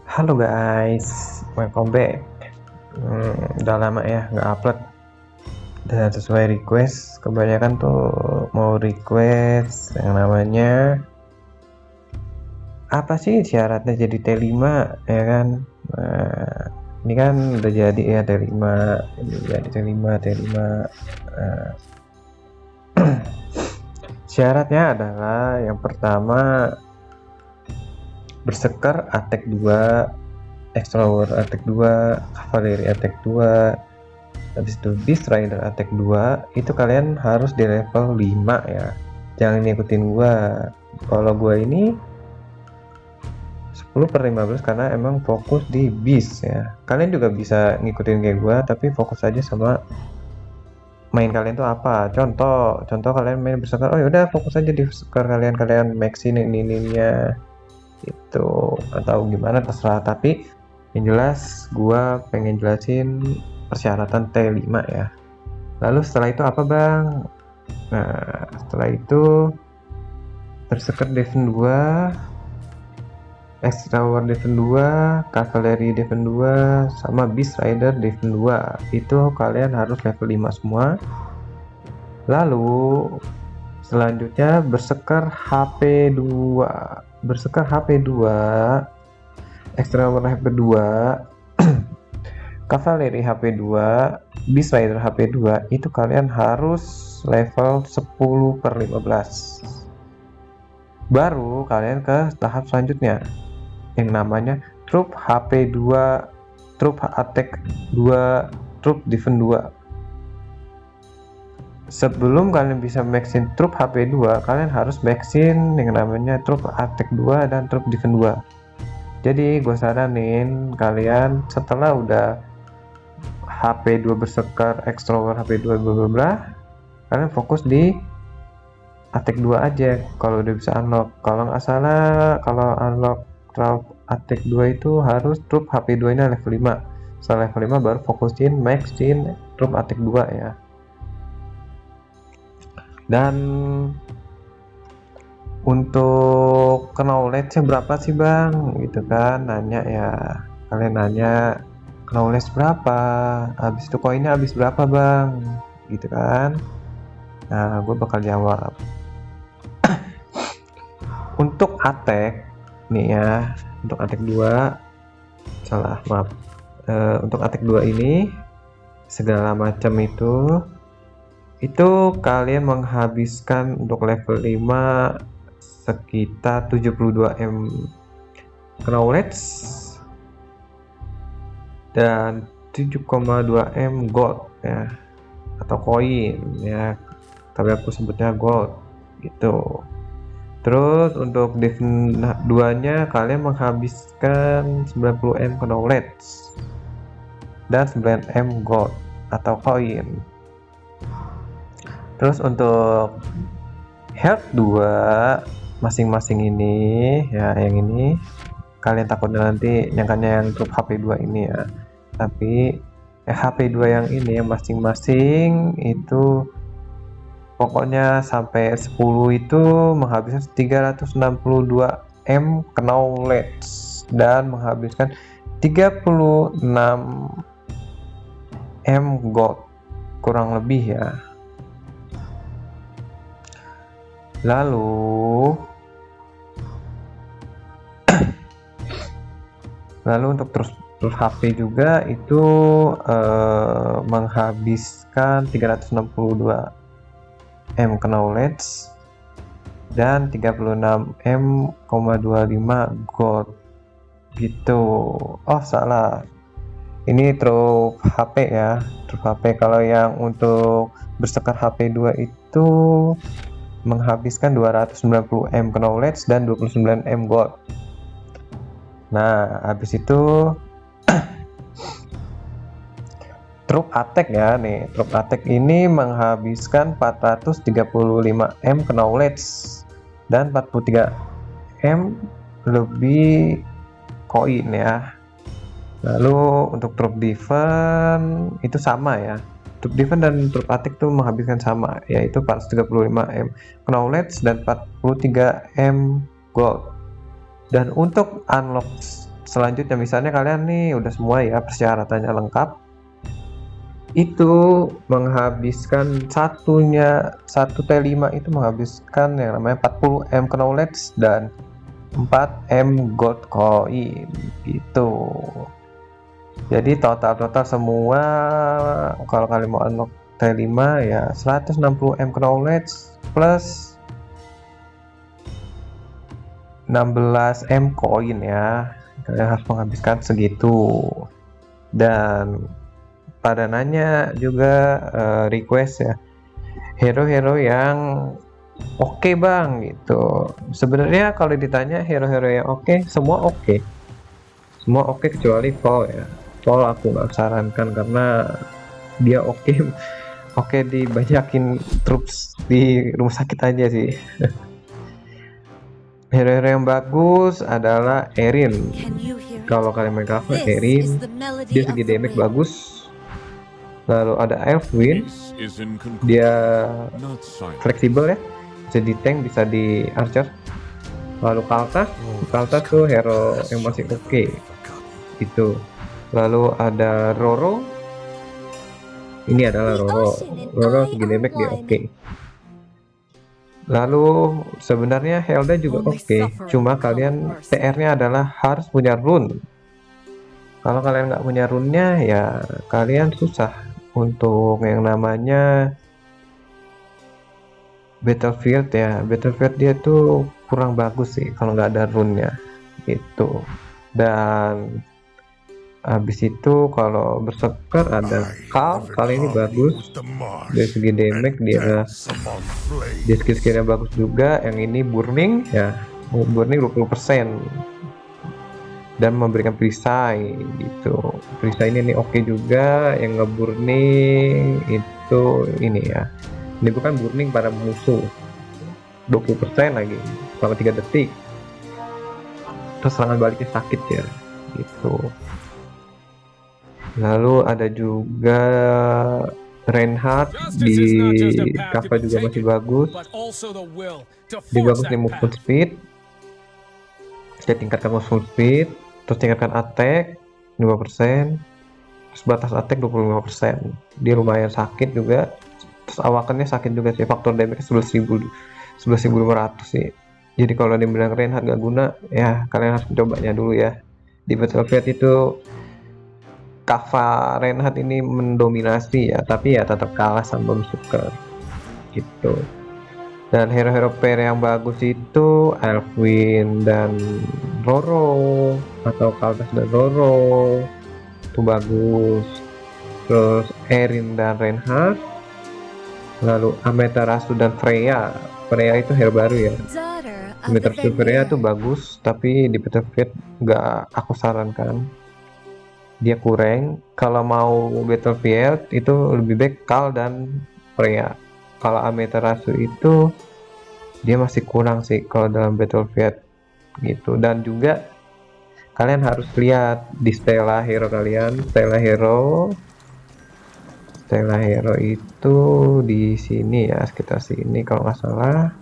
Halo guys, welcome back. Udah lama ya nggak upload. Dan sesuai request, kebanyakan tuh mau request yang namanya apa sih syaratnya jadi T5 ya kan? Nah, ini kan udah jadi ya T5, ini jadi T5. Nah, syaratnya adalah yang pertama bersekar attack 2, extra war attack 2, cavalry attack 2. Habis itu Beast Rider attack 2 itu kalian harus di level 5 ya, jangan ngikutin gua. Kalau gua ini 10/15 karena emang fokus di Beast ya. Kalian juga bisa ngikutin kayak gua tapi fokus aja sama main kalian tuh apa. Contoh kalian main bersekar, oh yaudah fokus aja di sekar kalian maxin ini itu, atau gimana terserah. Tapi yang jelas gua pengen jelasin persyaratan T5 ya. Lalu setelah itu apa bang? Nah setelah itu bersekar defense 2, extra war defense 2, cavalry defense 2, sama beast rider defense 2. Itu kalian harus level 5 semua. Lalu selanjutnya bersekar HP 2, bersekar HP 2, extra war HP 2, cavalry HP 2, beast rider HP 2. Itu kalian harus level 10/15. Baru kalian ke tahap selanjutnya yang namanya troop HP 2, troop attack 2, troop defense 2. Sebelum kalian bisa maxin troop HP 2, kalian harus maxin yang namanya troop attack 2 dan troop defense 2. Jadi gue saranin kalian setelah udah HP 2 bersekar, extra war HP 2 bla kalian fokus di attack 2 aja kalau udah bisa unlock. Kalau nggak salah, kalau unlock troop attack 2 itu harus troop HP 2 nya level 5. Setelah level 5 baru fokusin maxin troop attack 2 ya. Dan untuk knowledge-nya berapa sih bang? Gitu kan nanya ya. Kalian nanya knowledge berapa? Habis itu koinnya habis berapa bang? Gitu kan. Nah gue bakal jawab. Untuk attack nih ya, untuk attack 2 salah maaf, untuk attack 2 ini segala macam itu kalian menghabiskan untuk level 5 sekitar 72M knowledge dan 7,2M gold ya, atau koin ya, tapi aku sebutnya gold gitu. Terus untuk defense 2 nya kalian menghabiskan 90M knowledge dan 9M gold atau koin. Terus untuk health 2 masing-masing ini ya, yang ini kalian takutnya nanti nyangkanya yang troop HP 2 ini ya, tapi HP 2 yang ini yang masing-masing itu pokoknya sampai 10 itu menghabiskan 362M knowledge dan menghabiskan 36M gold kurang lebih ya. Lalu untuk terus HP juga itu menghabiskan 362M knowledge dan 36M,25 gold gitu. Oh salah, ini troop HP ya, troop HP. Kalau yang untuk bersekar HP 2 itu menghabiskan 290M knowledge dan 29M gold. Nah habis itu troop attack ya, nih troop attack ini menghabiskan 435M knowledge dan 43M lebih koin ya. Lalu untuk troop defense itu sama ya, troop defense dan troop attack tuh menghabiskan sama, yaitu 435M knowledge dan 43M gold. Dan untuk unlock selanjutnya misalnya kalian nih udah semua ya persyaratannya lengkap, itu menghabiskan satu T5 itu menghabiskan yang namanya 40M knowledge dan 4M gold coin gitu. Jadi total semua kalau kalian mau unlock T5 ya 160M knowledge plus 16M koin ya. Kalian harus menghabiskan segitu. Dan pada nanya juga request ya, hero-hero yang oke bang gitu. Sebenarnya kalau ditanya hero-hero yang oke, semua oke. Semua oke kecuali Paul ya. Paul aku nggak sarankan karena dia oke dibanyakin troops di rumah sakit aja sih. Hero-hero yang bagus adalah Erin. Kalau kalian main cover Erin, dia segi damage bagus. Lalu ada Elfwin, dia fleksibel ya, bisa di tank, bisa di archer. Lalu Kalta tuh hero yang masih oke gitu. Lalu ada Roro, ini adalah Roro segi damage dia oke. Lalu sebenarnya Helda juga oke, cuma kalian PR-nya adalah harus punya rune. Kalau kalian nggak punya rune-nya ya kalian susah untuk yang namanya Battlefield ya. Battlefield dia tuh kurang bagus sih kalau nggak ada rune-nya gitu. Dan habis itu kalau berserker ada kali ini bagus dari segi damage, dia skill-skillnya bagus juga. Yang ini burning ya, burning 20% dan memberikan perisai gitu. Perisai ini oke juga. Yang ngeburning itu ini ya, ini bukan burning pada musuh 20% lagi selama 3 detik, terus serangan baliknya sakit ya gitu. Lalu ada juga Reinhardt di cover juga masih bagus. Dia bagus di movement speed. Saya tingkatkan movement speed, terus tingkatkan attack 5%, terus batas attack 25%. Dia lumayan sakit juga. Terus awakannya sakit juga sih, faktor damage 11.500 sih. Jadi kalau dia bilang Reinhardt gak guna, ya kalian harus mencobanya dulu ya. Di Battlefield itu Kava Reinhardt ini mendominasi ya, tapi ya tetap kalah sama Berserker gitu. Dan hero-hero pair yang bagus itu Elfwin dan Roro, atau Kaltas dan Roro itu bagus. Terus Erin dan Reinhardt, lalu Amaterasu dan Freya itu hero baru ya. Amaterasu Freya itu bagus, tapi di Battlefield nggak aku sarankan, dia kurang. Kalau mau Battlefield itu lebih baik Kal dan Freya. Kalau Amaterasu itu dia masih kurang sih kalau dalam Battlefield gitu. Dan juga kalian harus lihat di Stella hero kalian. Stella hero itu di sini ya, sekitar sini kalau nggak salah.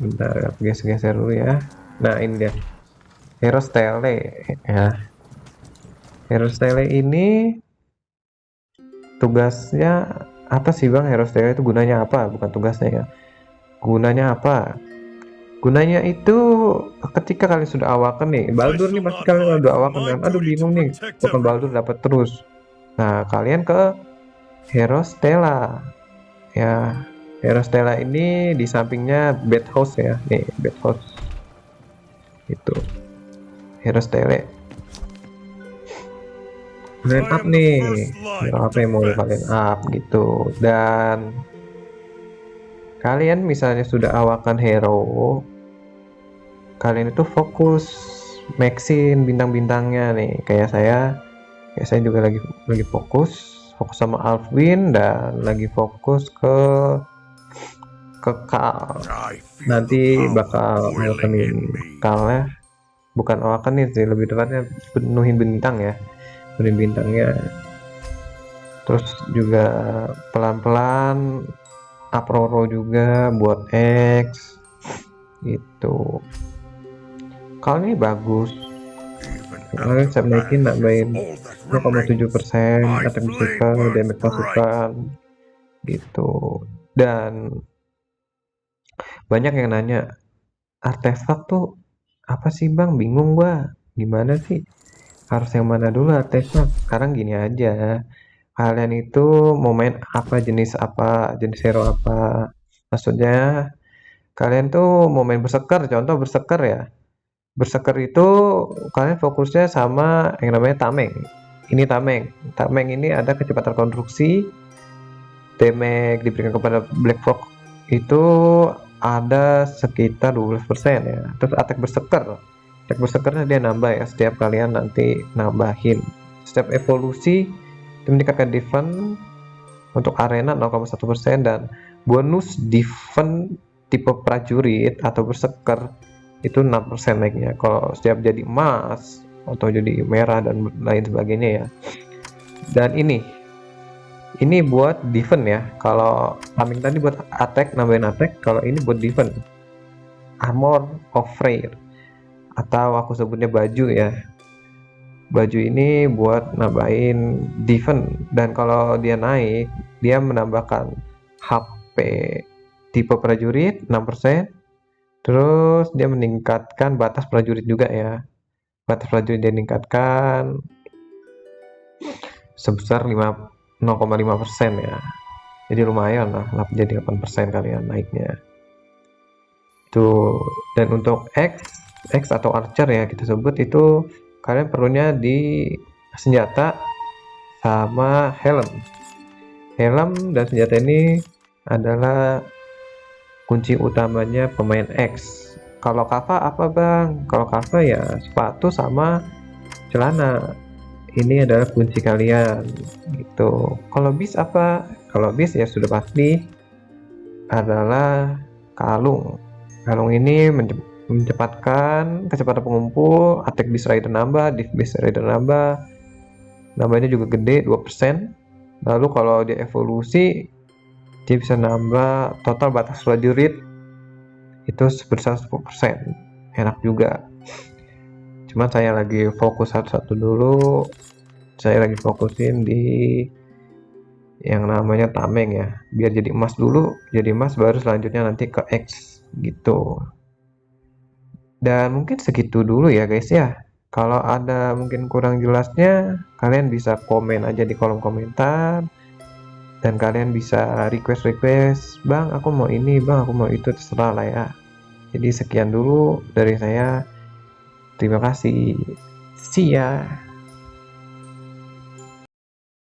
Bentar, geser dulu ya. Nah ini dia hero Stella ya. Hero Stella ini tugasnya apa sih bang? Hero Stella itu gunanya apa? Bukan tugasnya ya. Gunanya apa? Gunanya itu ketika kalian sudah awaken nih, Baldur nih pasti kalian udah awaken kan? Aduh bingung nih, bukan Baldur dapat terus. Nah kalian ke Hero Stella ya. Hero Stella ini di sampingnya Bed House ya, nih Bed House itu Hero Stella. Kalian up nih, apa yang mau kalian up gitu. Dan kalian misalnya sudah awakan hero, kalian itu fokus maxin bintang-bintangnya nih. Kayak saya juga lagi fokus sama Alfwin dan lagi fokus ke Kal. Nanti bakal awakenin Kal ya, bukan awakenin sih, lebih tepatnya penuhin bintang ya, bintangnya. Terus juga pelan-pelan up Roro juga buat X gitu. Kalau ini bagus, kemarin saya naikin nambahin all that 0,7% I attack play bersuka, damage bright. pasukan gitu. Dan banyak yang nanya, artefak tuh apa sih bang? Bingung gua, gimana sih harus yang mana dulu artefak? Sekarang gini aja, kalian itu mau main apa, jenis hero apa, maksudnya kalian tuh mau main berserker, contoh berserker ya. Berserker itu kalian fokusnya sama yang namanya tameng. Ini tameng. Tameng ini ada kecepatan konstruksi, damage diberikan kepada Black Frog itu ada sekitar 12% ya. Terus attack berserker. Attack berserkernya dia nambah ya setiap kalian nanti nambahin. Setiap evolusi itu meningkatkan defense untuk arena 0,1% dan bonus defense tipe prajurit atau berserker itu 6% naiknya kalau setiap jadi emas atau jadi merah dan lain sebagainya ya. Dan ini buat defense ya. Kalau tameng tadi buat attack, nambahin attack, kalau ini buat defense. Armor of Rare atau aku sebutnya baju ya. Baju ini buat nambahin defense dan kalau dia naik, dia menambahkan HP tipe prajurit 6%. Terus dia meningkatkan batas prajurit juga ya. Batas prajurit dia meningkatkan sebesar 0,5% ya. Jadi lumayan lah, jadi 8% kalian naiknya. Itu dan untuk X atau archer ya kita sebut itu kalian perlunya di senjata sama helm. Helm dan senjata ini adalah kunci utamanya pemain X. Kalau Kava apa bang? Kalau Kava ya sepatu sama celana. Ini adalah kunci kalian gitu. Kalau bis apa? Kalau bis ya sudah pasti adalah kalung. Kalung ini mencepatkan kecepatan pengumpul, attack beast rider nambah, div beast rider nambah. Nambahnya juga gede 2%. Lalu kalau dia evolusi dia bisa nambah total batas prajurit itu sebesar 10%. Enak juga. Cuma saya lagi fokus satu-satu dulu. Saya lagi fokusin di yang namanya tameng ya. Biar jadi emas dulu, jadi emas baru selanjutnya nanti ke X gitu. Dan mungkin segitu dulu ya guys ya. Kalau ada mungkin kurang jelasnya, kalian bisa komen aja di kolom komentar. Dan kalian bisa request, bang aku mau ini, bang aku mau itu, terserah lah ya. Jadi sekian dulu dari saya. Terima kasih. See ya.